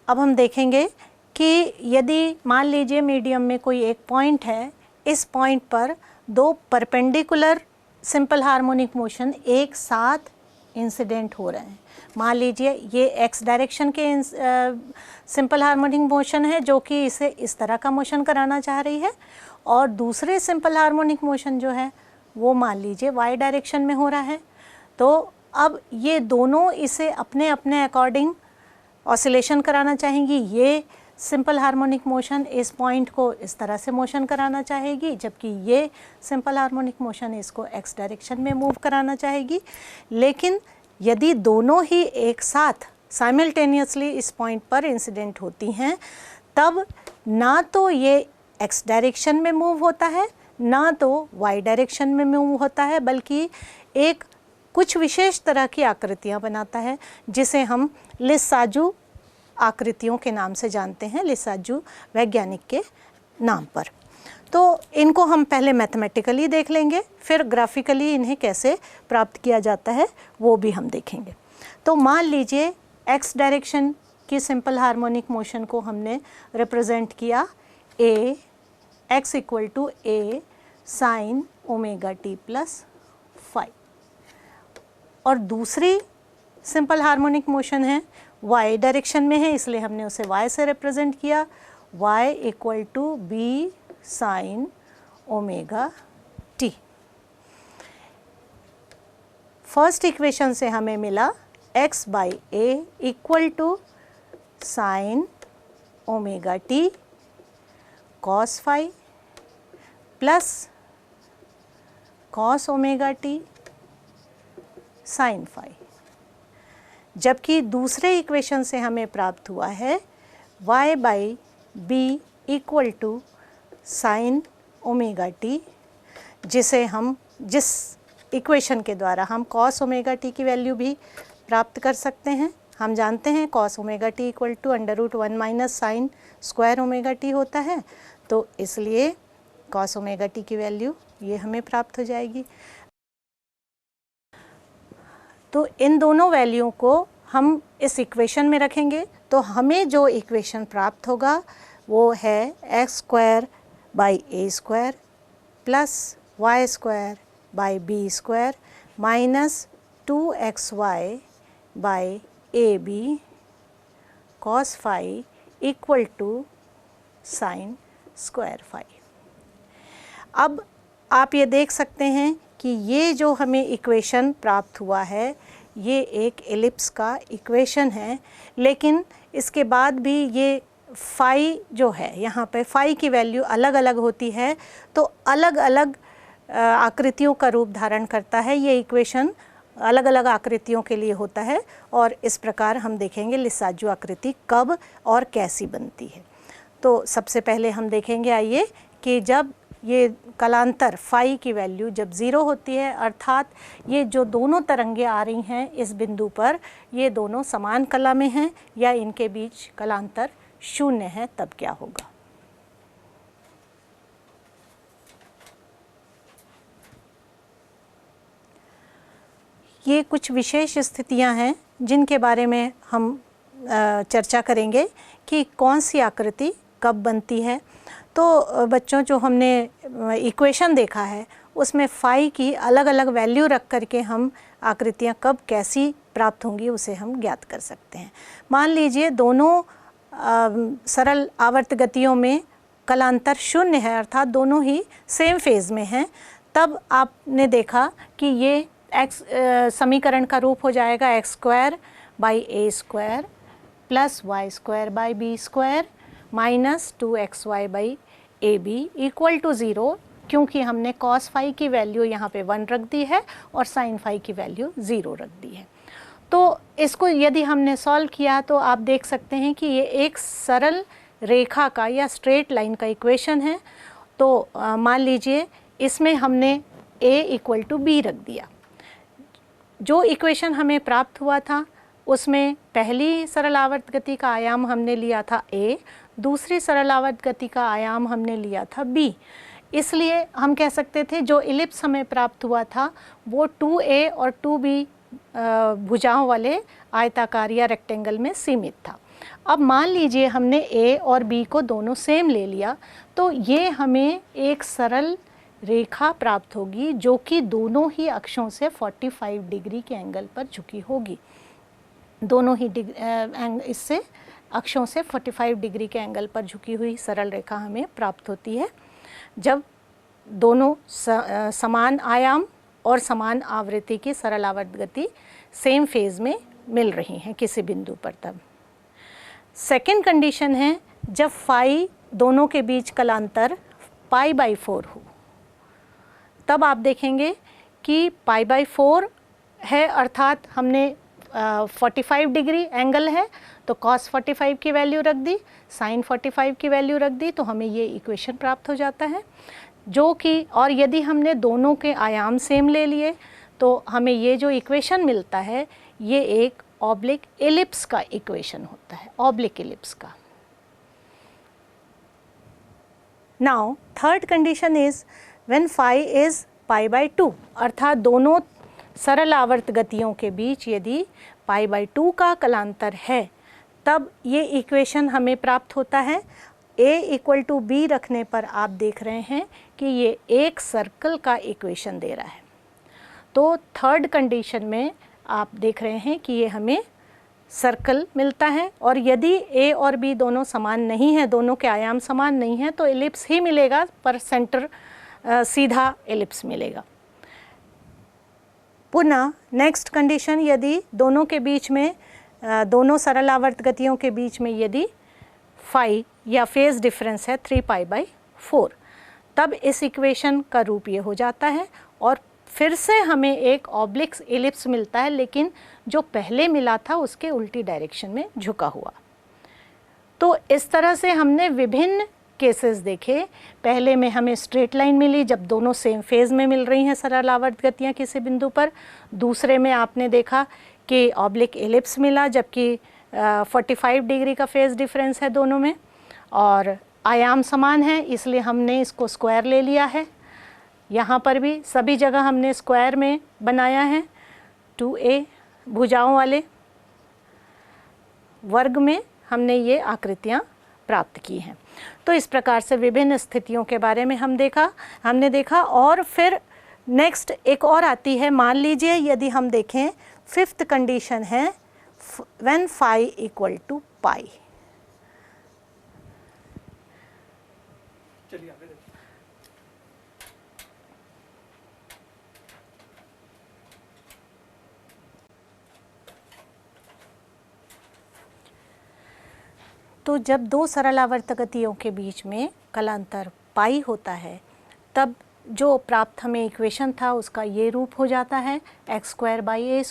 अब हम देखेंगे कि यदि मान लीजिए मीडियम में कोई एक पॉइंट है, इस पॉइंट पर दो परपेंडिकुलर सिंपल हार्मोनिक मोशन एक साथ इंसिडेंट हो रहे हैं। मान लीजिए ये एक्स डायरेक्शन के सिंपल हार्मोनिक मोशन है जो कि इसे इस तरह का मोशन कराना चाह रही है, और दूसरे सिंपल हार्मोनिक मोशन जो है वो मान लीजिए वाई डायरेक्शन में हो रहा है। तो अब ये दोनों इसे अपने अपने अकॉर्डिंग ऑसिलेशन कराना चाहेंगी। ये सिंपल हार्मोनिक मोशन इस पॉइंट को इस तरह से मोशन कराना चाहेगी, जबकि ये सिंपल हार्मोनिक मोशन इसको एक्स डायरेक्शन में मूव कराना चाहेगी। लेकिन यदि दोनों ही एक साथ साइमल्टेनियसली इस पॉइंट पर इंसिडेंट होती हैं, तब ना तो ये एक्स डायरेक्शन में मूव होता है ना तो वाई डायरेक्शन में मूव होता है, बल्कि एक कुछ विशेष तरह की आकृतियाँ बनाता है जिसे हम लिसाजू आकृतियों के नाम से जानते हैं, लिसाजू वैज्ञानिक के नाम पर। तो इनको हम पहले मैथमेटिकली देख लेंगे, फिर ग्राफिकली इन्हें कैसे प्राप्त किया जाता है वो भी हम देखेंगे। तो मान लीजिए एक्स डायरेक्शन की सिंपल हार्मोनिक मोशन को हमने रिप्रेजेंट किया A X equal to A sine omega T plus five, और दूसरी सिंपल हार्मोनिक मोशन है y डायरेक्शन में है, इसलिए हमने उसे y से रिप्रेजेंट किया y equal to B sine omega T. First equation से हमें मिला x by A equal to sine omega T cos phi plus cos omega T sine phi, जबकि दूसरे इक्वेशन से हमें प्राप्त हुआ है y by B equal to sine omega T, जिसे हम जिस इक्वेशन के द्वारा हम कॉस ओमेगा टी की वैल्यू भी प्राप्त कर सकते हैं। हम जानते हैं cos omega T equal to under root 1 minus sine square omega T होता है, तो इसलिए कॉस ओमेगा टी की वैल्यू ये हमें प्राप्त हो जाएगी। तो इन दोनों वैल्यू को हम इस इक्वेशन में रखेंगे तो हमें जो इक्वेशन प्राप्त होगा वो है X square by A square plus Y square by B square minus 2xy by A B cos phi equal to sine square phi. अब आप ये देख सकते हैं कि ये जो हमें इक्वेशन प्राप्त हुआ है ये एक एलिप्स का इक्वेशन है, लेकिन इसके बाद भी ये फाई जो है यहाँ पे फाई की वैल्यू अलग अलग होती है, तो अलग अलग आकृतियों का रूप धारण करता है। ये इक्वेशन अलग अलग आकृतियों के लिए होता है और इस प्रकार हम देखेंगे लिसाजू आकृति कब और कैसी बनती है। तो सबसे पहले हम देखेंगे आइए कि जब ये कलांतर फाई की वैल्यू जब ज़ीरो होती है, अर्थात ये जो दोनों तरंगें आ रही हैं इस बिंदु पर ये दोनों समान कला में हैं या इनके बीच कलांतर शून्य है, तब क्या होगा। ये कुछ विशेष स्थितियां हैं जिनके बारे में हम चर्चा करेंगे कि कौन सी आकृति कब बनती है। तो बच्चों जो हमने इक्वेशन देखा है उसमें फाई की अलग अलग वैल्यू रख करके हम आकृतियाँ कब कैसी प्राप्त होंगी उसे हम ज्ञात कर सकते हैं। मान लीजिए दोनों सरल आवर्त गतियों में कलांतर शून्य है, अर्थात दोनों ही सेम फेज में हैं, तब आपने देखा कि ये एक्स समीकरण का रूप हो जाएगा X square by A square plus Y square by B square minus 2xy by A B equal to zero, क्योंकि हमने कॉस फाई की वैल्यू यहाँ पे 1 रख दी है और साइन फाई की वैल्यू 0 रख दी है। तो इसको यदि हमने सॉल्व किया तो आप देख सकते हैं कि ये एक सरल रेखा का या स्ट्रेट लाइन का इक्वेशन है। तो मान लीजिए इसमें हमने a इक्वल टू बी रख दिया। जो इक्वेशन हमें प्राप्त हुआ था उसमें पहली सरल आवर्त गति का आयाम हमने लिया था a, दूसरी सरल आवर्त गति का आयाम हमने लिया था b। इसलिए हम कह सकते थे जो इलिप्स हमें प्राप्त हुआ था वो 2a और 2b भुजाओं वाले आयताकार या रेक्टेंगल में सीमित था। अब मान लीजिए हमने ए और बी को दोनों सेम ले लिया, तो ये हमें एक सरल रेखा प्राप्त होगी जो कि दोनों ही अक्षों से 45 डिग्री के एंगल पर झुकी होगी। दोनों ही इससे अक्षों से 45 डिग्री के एंगल पर झुकी हुई सरल रेखा हमें प्राप्त होती है जब दोनों समान आयाम और समान आवृत्ति की सरल आवर्त गति सेम फेज में मिल रही हैं किसी बिंदु पर। तब सेकेंड कंडीशन है जब फाई दोनों के बीच कलांतर π/4 हो, तब आप देखेंगे कि π/4 है, अर्थात हमने 45 डिग्री एंगल है तो cos 45 की वैल्यू रख दी, sin 45 की वैल्यू रख दी, तो हमें ये इक्वेशन प्राप्त हो जाता है जो कि, और यदि हमने दोनों के आयाम सेम ले लिए तो हमें ये जो इक्वेशन मिलता है ये एक ऑब्लिक एलिप्स का इक्वेशन होता है, ऑब्लिक एलिप्स का। Now third condition is when phi is π/2, अर्थात दोनों सरल आवर्त गतियों के बीच यदि π/2 का कलांतर है तब ये इक्वेशन हमें प्राप्त होता है। a = b रखने पर आप देख रहे हैं कि ये एक सर्कल का इक्वेशन दे रहा है। तो थर्ड कंडीशन में आप देख रहे हैं कि ये हमें सर्कल मिलता है, और यदि a और b दोनों समान नहीं हैं, दोनों के आयाम समान नहीं हैं, तो एलिप्स ही मिलेगा, पर सेंटर सीधा एलिप्स मिलेगा। पुनः नेक्स्ट कंडीशन, यदि दोनों के बीच में दोनों सरल आवर्त गतियों के बीच में यदि फाई या फेज डिफरेंस है 3π/4, तब इस इक्वेशन का रूप ये हो जाता है और फिर से हमें एक ऑब्लिक एलिप्स मिलता है, लेकिन जो पहले मिला था उसके उल्टी डायरेक्शन में झुका हुआ। तो इस तरह से हमने विभिन्न केसेस देखे। पहले में हमें स्ट्रेट लाइन मिली जब दोनों सेम फेज में मिल रही हैं सरल आवर्त गतियाँ किसी बिंदु पर। दूसरे में आपने देखा कि ऑब्लिक एलिप्स मिला जबकि 45 डिग्री का फेज डिफरेंस है दोनों में, और आयाम समान है इसलिए हमने इसको स्क्वायर ले लिया है। यहाँ पर भी सभी जगह हमने स्क्वायर में बनाया है। 2a भुजाओं वाले वर्ग में हमने ये आकृतियाँ प्राप्त की हैं। तो इस प्रकार से विभिन्न स्थितियों के बारे में हमने देखा। और फिर नेक्स्ट एक और आती है, मान लीजिए यदि हम देखें फिफ्थ कंडीशन है व्हेन फाई = π। चलिए आगे देखिए। तो जब दो सरल आवर्त गतियों के बीच में कलांतर पाई होता है तब जो प्राप्त हमें इक्वेशन था उसका ये रूप हो जाता है x² + y²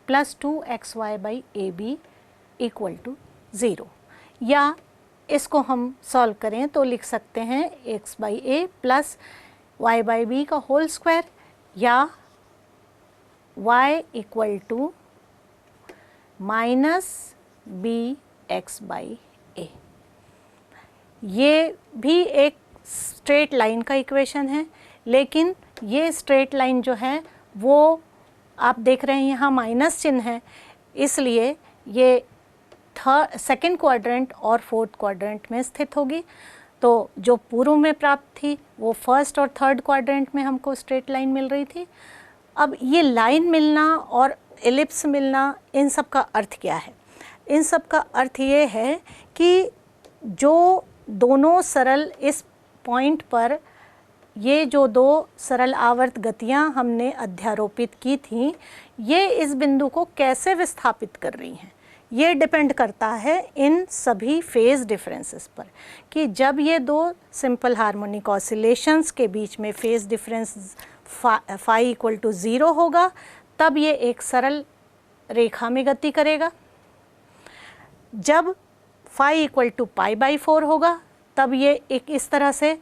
+ 2xy/ab = 0। या इसको हम सॉल्व करें तो लिख सकते हैं x/a + y/b² या y = -bx/a। ये भी एक स्ट्रेट लाइन का इक्वेशन है, लेकिन ये स्ट्रेट लाइन जो है वो आप देख रहे हैं यहाँ माइनस चिन्ह है, इसलिए ये सेकंड क्वाड्रेंट और फोर्थ क्वाड्रेंट में स्थित होगी। तो जो पूर्व में प्राप्त थी वो फर्स्ट और थर्ड क्वाड्रेंट में हमको स्ट्रेट लाइन मिल रही थी। अब ये लाइन मिलना और एलिप्स मिलना, इन सब का अर्थ क्या है? इन सब का अर्थ ये है कि जो दोनों सरल इस पॉइंट पर, ये जो दो सरल आवर्त गतियां हमने अध्यारोपित की थीं, ये इस बिंदु को कैसे विस्थापित कर रही हैं, ये डिपेंड करता है इन सभी फेज डिफरेंसेस पर कि जब ये दो सिंपल हार्मोनिक ऑसिलेशंस के बीच में फेज डिफरेंस फाई = 0 होगा तब ये एक सरल रेखा में गति करेगा। जब फाई = π/4 होगा तब ये एक इस तरह से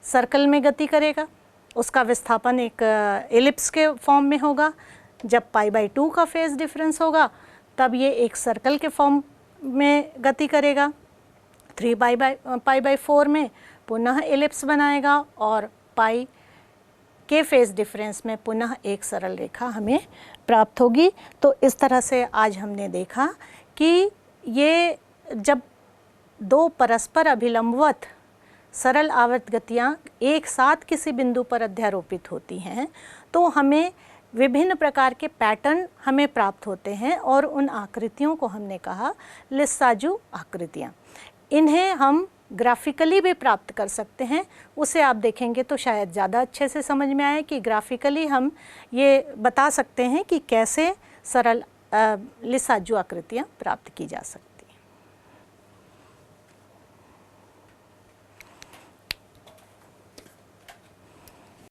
सर्कल में गति करेगा, उसका विस्थापन एक एलिप्स के फॉर्म में होगा। जब π/2 का फेज डिफरेंस होगा तब ये एक सर्कल के फॉर्म में गति करेगा। 3π/4 में पुनः एलिप्स बनाएगा और के फेज डिफरेंस में पुनः एक सरल रेखा हमें प्राप्त होगी। तो इस तरह से आज हमने देखा कि ये जब दो परस्पर अभिलंबवत सरल आवर्त गतियाँ एक साथ किसी बिंदु पर अध्यारोपित होती हैं तो हमें विभिन्न प्रकार के पैटर्न हमें प्राप्त होते हैं और उन आकृतियों को हमने कहा लिसाजू आकृतियाँ। इन्हें हम ग्राफिकली भी प्राप्त कर सकते हैं। उसे आप देखेंगे तो शायद ज़्यादा अच्छे से समझ में आए कि ग्राफिकली हम ये बता सकते हैं कि कैसे सरल लिसाजू आकृतियाँ प्राप्त की जा सकती हैं।